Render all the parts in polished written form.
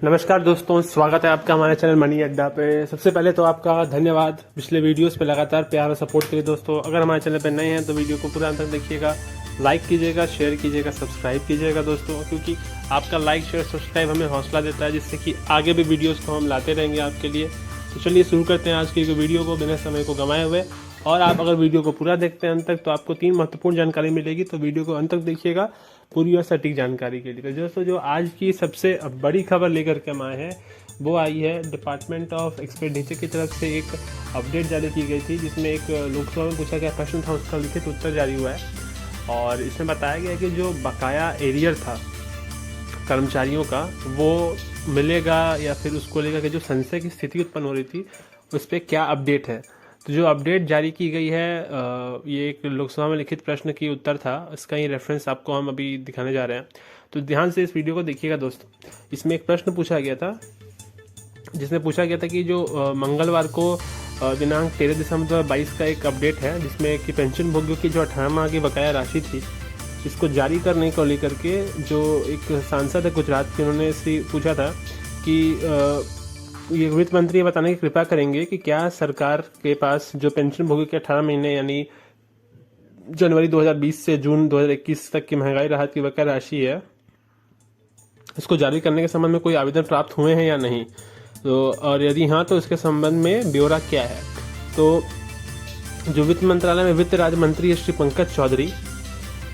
नमस्कार दोस्तों, स्वागत है आपका हमारे चैनल मनी अड्डा पे। सबसे पहले तो आपका धन्यवाद पिछले वीडियोस पे लगातार प्यार और सपोर्ट के लिए। दोस्तों अगर हमारे चैनल पे नए हैं तो वीडियो को पूरा अंत तक देखिएगा, लाइक कीजिएगा, शेयर कीजिएगा, सब्सक्राइब कीजिएगा दोस्तों, क्योंकि आपका लाइक शेयर सब्सक्राइब हमें हौसला देता है, जिससे कि आगे भी वीडियोज़ को हम लाते रहेंगे आपके लिए। तो चलिए शुरू करते हैं आज की वीडियो को बिना समय को गंवाए हुए। और आप अगर वीडियो को पूरा देखते हैं अंत तक तो आपको 3 महत्वपूर्ण जानकारी मिलेगी, तो वीडियो को अंत तक देखिएगा पूरी और सटीक जानकारी के लिए। तो दोस्तों जो आज की सबसे बड़ी खबर लेकर के हम आए हैं वो आई है डिपार्टमेंट ऑफ एक्सपेंडिचर की तरफ से एक अपडेट जारी की गई थी, जिसमें एक लोकसभा में पूछा गया प्रश्न था, उसका लिखित उत्तर जारी हुआ है। और इसमें बताया गया कि जो बकाया एरियर था कर्मचारियों का वो मिलेगा या फिर उसको लेकर के जो संशय की स्थिति उत्पन्न हो रही थी उस पर क्या अपडेट है। तो जो अपडेट जारी की गई है ये एक लोकसभा में लिखित प्रश्न की उत्तर था, इसका ही रेफरेंस आपको हम अभी दिखाने जा रहे हैं। तो ध्यान से इस वीडियो को देखिएगा दोस्तों। इसमें एक प्रश्न पूछा गया था, जिसमें पूछा गया था कि जो मंगलवार को दिनांक 13 दिसंबर 2022 का एक अपडेट है, जिसमें कि पेंशन भोगियों की जो 18 माह की बकाया राशि थी इसको जारी करने को लेकर के जो एक सांसद है गुजरात के, उन्होंने इससे पूछा था कि ये वित्त मंत्री बताने की कृपा करेंगे कि क्या सरकार के पास जो पेंशन भोगी के 18 महीने यानी जनवरी 2020 से जून 2021 तक की महंगाई राहत की बकाया राशि है, इसको जारी करने के संबंध में कोई आवेदन प्राप्त हुए हैं या नहीं, तो और यदि हाँ तो इसके संबंध में ब्यौरा क्या है। तो जो वित्त मंत्रालय में वित्त राज्य मंत्री श्री पंकज चौधरी,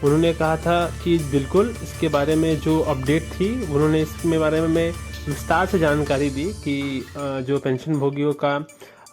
उन्होंने कहा था कि बिल्कुल इसके बारे में जो अपडेट थी उन्होंने इसके बारे में विस्तार से जानकारी दी कि जो पेंशन भोगियों का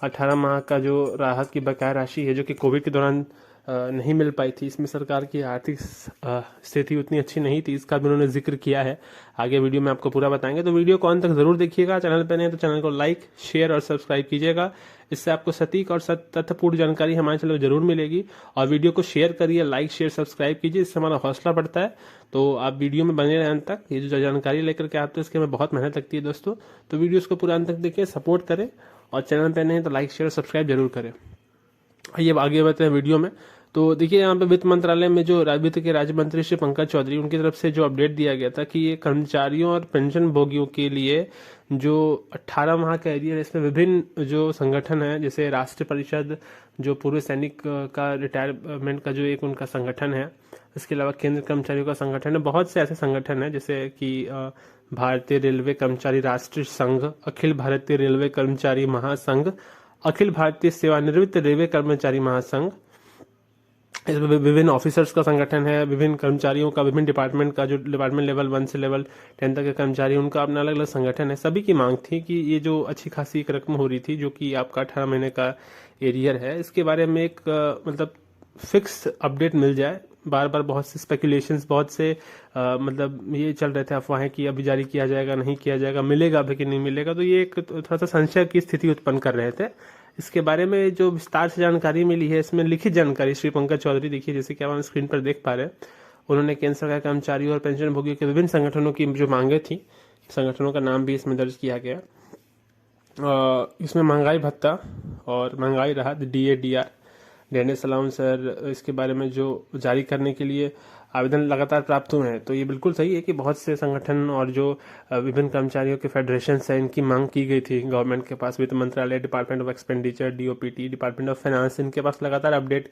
18 माह का जो राहत की बकाया राशि है जो कि कोविड के दौरान नहीं मिल पाई थी, इसमें सरकार की आर्थिक स्थिति उतनी अच्छी नहीं थी, इसका भी उन्होंने जिक्र किया है। आगे वीडियो में आपको पूरा बताएंगे, तो वीडियो को अंत तक जरूर देखिएगा। चैनल पर नहीं तो चैनल को लाइक शेयर और सब्सक्राइब कीजिएगा, इससे आपको सटीक और तथ्यपूर्ण जानकारी हमारे चैनल पर जरूर मिलेगी। और वीडियो को शेयर करिए, लाइक शेयर सब्सक्राइब कीजिए, इससे हमारा हौसला बढ़ता है। तो आप वीडियो में बने रहें अंत तक, ये जो जानकारी लेकर के आते हैं इसके में बहुत मेहनत लगती है दोस्तों। तो वीडियोस को पूरा अंत तक देखिए, सपोर्ट करें, और चैनल पर नहीं तो लाइक शेयर सब्सक्राइब जरूर करें। आइए आगे बढ़ते हैं वीडियो में। तो देखिए यहाँ पे वित्त मंत्रालय में जो वित्त के राज्य मंत्री श्री पंकज चौधरी, उनकी तरफ से जो अपडेट दिया गया था कि ये कर्मचारियों और पेंशन भोगियों के लिए जो 18 माह का एरियर है, इसमें विभिन्न जो संगठन है, जैसे राष्ट्रीय परिषद जो पूर्व सैनिक का रिटायरमेंट का जो एक उनका संगठन है, इसके अलावा केंद्र कर्मचारियों का संगठन है, बहुत से ऐसे संगठन है जैसे कि भारतीय रेलवे कर्मचारी राष्ट्रीय संघ, अखिल भारतीय रेलवे कर्मचारी महासंघ, अखिल भारतीय सेवानिवृत्त रेलवे कर्मचारी महासंघ, इसमें विभिन्न ऑफिसर्स का संगठन है, विभिन्न कर्मचारियों का, विभिन्न डिपार्टमेंट का, जो डिपार्टमेंट लेवल 1 से लेवल 10 तक के कर्मचारी, उनका अपना अलग अलग संगठन है। सभी की मांग थी कि ये जो अच्छी खासी एक रकम हो रही थी जो कि आपका 18 महीने का एरियर है, इसके बारे में एक मतलब फिक्स अपडेट मिल जाए। बार बार बहुत से स्पेकुलेशंस, बहुत से मतलब ये चल रहे थे अफवाहें कि अभी जारी किया जाएगा, नहीं किया जाएगा, मिलेगा अभी कि नहीं मिलेगा, तो ये एक थोड़ा सा संशय की स्थिति उत्पन्न कर रहे थे। इसके बारे में जो विस्तार से जानकारी मिली है, इसमें लिखित जानकारी श्री पंकज चौधरी, देखिए जैसे कि आप स्क्रीन पर देख पा रहे हैं, उन्होंने केंद्र सरकार कर्मचारियों और पेंशन भोगियों के विभिन्न संगठनों की जो मांगे थी, संगठनों का नाम भी इसमें दर्ज किया गया। इसमें महंगाई भत्ता और महंगाई राहत DADR डेनिस अलाउंस सर, इसके बारे में जो जारी करने के लिए आवेदन लगातार प्राप्त हुए हैं। तो ये बिल्कुल सही है कि बहुत से संगठन और जो विभिन्न कर्मचारियों के फेडरेशन है, इनकी मांग की गई थी गवर्नमेंट के पास, वित्त मंत्रालय, department of expenditure DOPT, department of finance, इनके पास लगातार अपडेट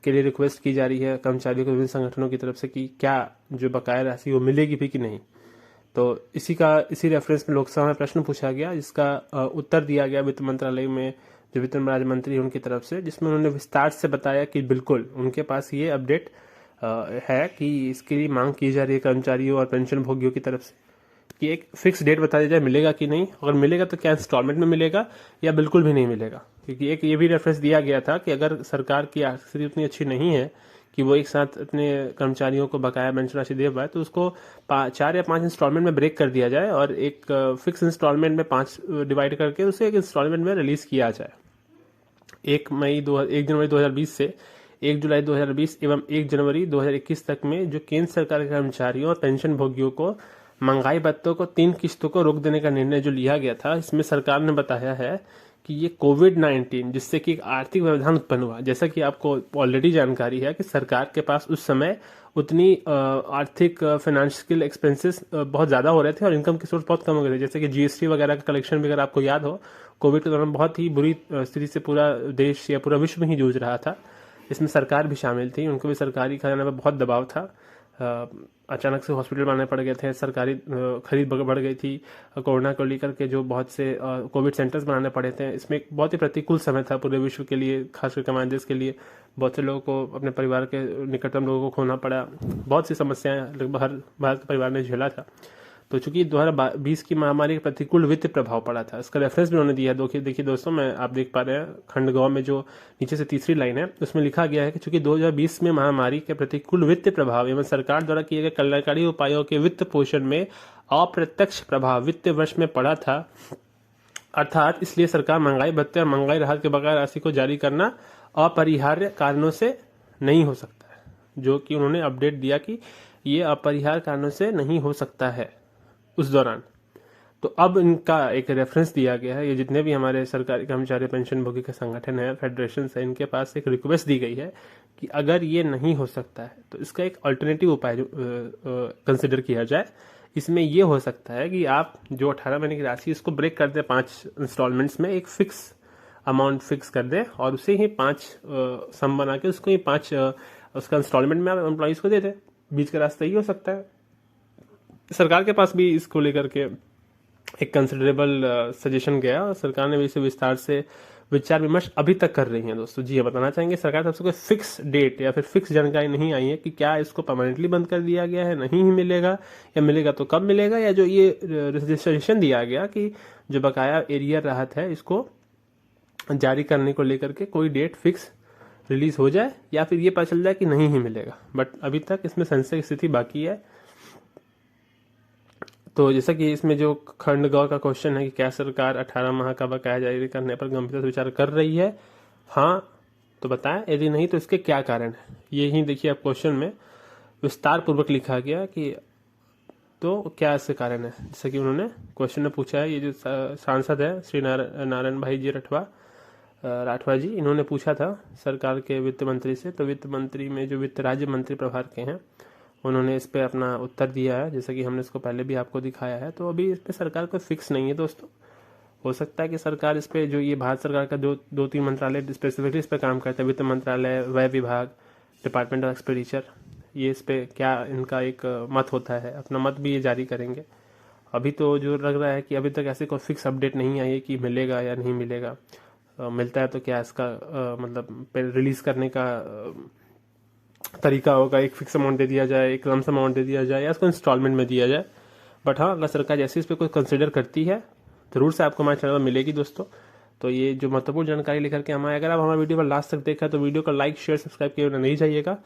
के लिए रिक्वेस्ट की जा रही है कर्मचारियों के विभिन्न संगठनों की तरफ से कि क्या जो बकाया राशि वो मिलेगी भी कि नहीं। तो इसी रेफरेंस में लोकसभा में प्रश्न पूछा गया, जिसका उत्तर दिया गया वित्त मंत्रालय में जो वित्त राज्य मंत्री उनकी तरफ से, जिसमें उन्होंने विस्तार से बताया कि बिल्कुल उनके पास ये अपडेट है कि इसके लिए मांग की जा रही है कर्मचारियों और पेंशन भोगियों की तरफ से कि एक फिक्स डेट बता दी जाए, मिलेगा कि नहीं, अगर मिलेगा तो क्या इंस्टॉलमेंट में मिलेगा या बिल्कुल भी नहीं मिलेगा। क्योंकि एक ये भी रेफरेंस दिया गया था कि अगर सरकार की आर्थिक स्थिति उतनी अच्छी नहीं है कि वो एक साथ अपने कर्मचारियों को बकाया पेंशन राशि दे पाए, तो उसको 4 या 5 इंस्टॉलमेंट में ब्रेक कर दिया जाए और एक फिक्स इंस्टॉलमेंट में 5 डिवाइड करके उसे एक इंस्टॉलमेंट में रिलीज किया जाए। 1 जनवरी 2020 से 1 जुलाई 2020 एवं 1 जनवरी 2021 तक में जो केंद्र सरकार के कर्मचारियों और पेंशन भोगियों को महंगाई भत्तों को 3 किस्तों को रोक देने का निर्णय जो लिया गया था, इसमें सरकार ने बताया है कि ये कोविड-19 जिससे कि एक आर्थिक व्यवधान उत्पन्न हुआ, जैसा कि आपको ऑलरेडी जानकारी है कि सरकार के पास उस समय उतनी आर्थिक फाइनेंशियल एक्सपेंसेस बहुत ज़्यादा हो रहे थे और इनकम की सोर्स बहुत कम हो गए थे। जैसे कि जीएसटी वगैरह का कलेक्शन भी अगर आपको याद हो, कोविड के दौरान बहुत ही बुरी स्थिति से पूरा देश या पूरा विश्व ही जूझ रहा था। इसमें सरकार भी शामिल थी, उनको भी सरकारी खजाने पर बहुत दबाव था। अचानक से हॉस्पिटल बनाने पड़ गए थे, सरकारी खरीद बढ़ गई थी, कोरोना को लेकर के जो बहुत से कोविड सेंटर्स बनाने पड़े थे। इसमें एक बहुत ही प्रतिकूल समय था पूरे विश्व के लिए, खासकर हमारे देश के लिए। बहुत से लोगों को, अपने परिवार के निकटतम लोगों को खोना पड़ा, बहुत सी समस्याएं लगभग हर भारत के परिवार ने झेला था। तो चूंकि 2020 की महामारी का प्रतिकूल वित्तीय प्रभाव पड़ा था, इसका रेफरेंस भी उन्होंने दिया है। देखिए दोस्तों, मैं आप देख पा रहे हैं खंड ग में जो नीचे से तीसरी लाइन है, उसमें लिखा गया है कि चूंकि 2020 में महामारी के प्रतिकूल वित्तीय प्रभाव एवं सरकार द्वारा किए गए कल्याणकारी उपायों के वित्त पोषण में अप्रत्यक्ष प्रभाव वित्तीय वर्ष में पड़ा था, अर्थात इसलिए सरकार महंगाई भत्ते और महंगाई राहत के बकाया राशि को जारी करना अपरिहार्य कारणों से नहीं हो सकता है। जो कि उन्होंने अपडेट दिया कि ये अपरिहार्य कारणों से नहीं हो सकता है उस दौरान। तो अब इनका एक रेफरेंस दिया गया है। ये जितने भी हमारे सरकारी कर्मचारी पेंशन भोगी के संगठन है, फेडरेशन है, इनके पास एक रिक्वेस्ट दी गई है कि अगर ये नहीं हो सकता है तो इसका एक अल्टरनेटिव उपाय कंसिडर किया जाए। इसमें ये हो सकता है कि आप जो 18 महीने की राशि इसको ब्रेक कर दें 5 इंस्टॉलमेंट्स में, एक फिक्स अमाउंट फिक्स कर दें और उसे ही 5 सम बना के उसको ही 5 उसका इंस्टॉलमेंट में आप एम्प्लॉइज को दे दें। बीच का रास्ता ही हो सकता है। सरकार के पास भी इसको लेकर के एक कंसिडरेबल सजेशन गया और सरकार ने भी इसे विस्तार से विचार विमर्श अभी तक कर रही है दोस्तों। जी हाँ, बताना चाहेंगे सरकार तरफ से कोई फिक्स डेट या फिर फिक्स जानकारी नहीं आई है कि क्या इसको परमानेंटली बंद कर दिया गया है, नहीं ही मिलेगा, या मिलेगा तो कब मिलेगा, या जो ये रजिस्ट्रेशन दिया गया कि जो बकाया एरियर राहत है इसको जारी करने को लेकर के कोई डेट फिक्स रिलीज हो जाए, या फिर ये पता चल जाए कि नहीं ही मिलेगा। बट अभी तक इसमें संशय की स्थिति बाकी है। तो जैसा कि इसमें जो खंड ग का क्वेश्चन है कि क्या सरकार 18 माह का बकाया जारी करने पर गंभीरता से विचार कर रही है, हाँ तो बताएं, यदि नहीं तो इसके क्या कारण है। ये ही देखिए आप क्वेश्चन में विस्तार पूर्वक लिखा गया कि तो क्या इसके कारण है। जैसा कि उन्होंने क्वेश्चन में पूछा है, ये जो सांसद है श्री नारायण भाई जी राठवा जी, इन्होंने पूछा था सरकार के वित्त मंत्री से। तो वित्त मंत्री में जो वित्त राज्य मंत्री प्रभार के हैं, उन्होंने इस पे अपना उत्तर दिया है, जैसा कि हमने इसको पहले भी आपको दिखाया है। तो अभी इस पे सरकार कोई फिक्स नहीं है दोस्तों। हो सकता है कि सरकार इस पे, जो ये भारत सरकार का 2-3 मंत्रालय स्पेसिफिकली इस पे काम करते हैं, वित्त मंत्रालय, व्यय विभाग, डिपार्टमेंट ऑफ एक्सपेंडिचर, ये इस पे क्या इनका एक मत होता है, अपना मत भी ये जारी करेंगे। अभी तो जो लग रहा है कि अभी तक ऐसे कोई फिक्स अपडेट नहीं आई है कि मिलेगा या नहीं मिलेगा। मिलता है तो क्या इसका मतलब रिलीज करने का तरीका होगा, एक फिक्स अमाउंट दे दिया जाए, एक लमसम अमाउंट दे दिया जाए, या इसको इंस्टॉलमेंट में दिया जाए। बट हाँ, अगर सरकार जैसे इस पर कोई कंसिडर करती है जरूर से आपको हमारे चैनल पर मिलेगी दोस्तों। तो ये जो महत्वपूर्ण जानकारी लेकर के हमारे, अगर आप हमारे वीडियो पर लास्ट तक देखा तो वीडियो को लाइक शेयर सब्सक्राइब किए बिना नहीं जाइएगा।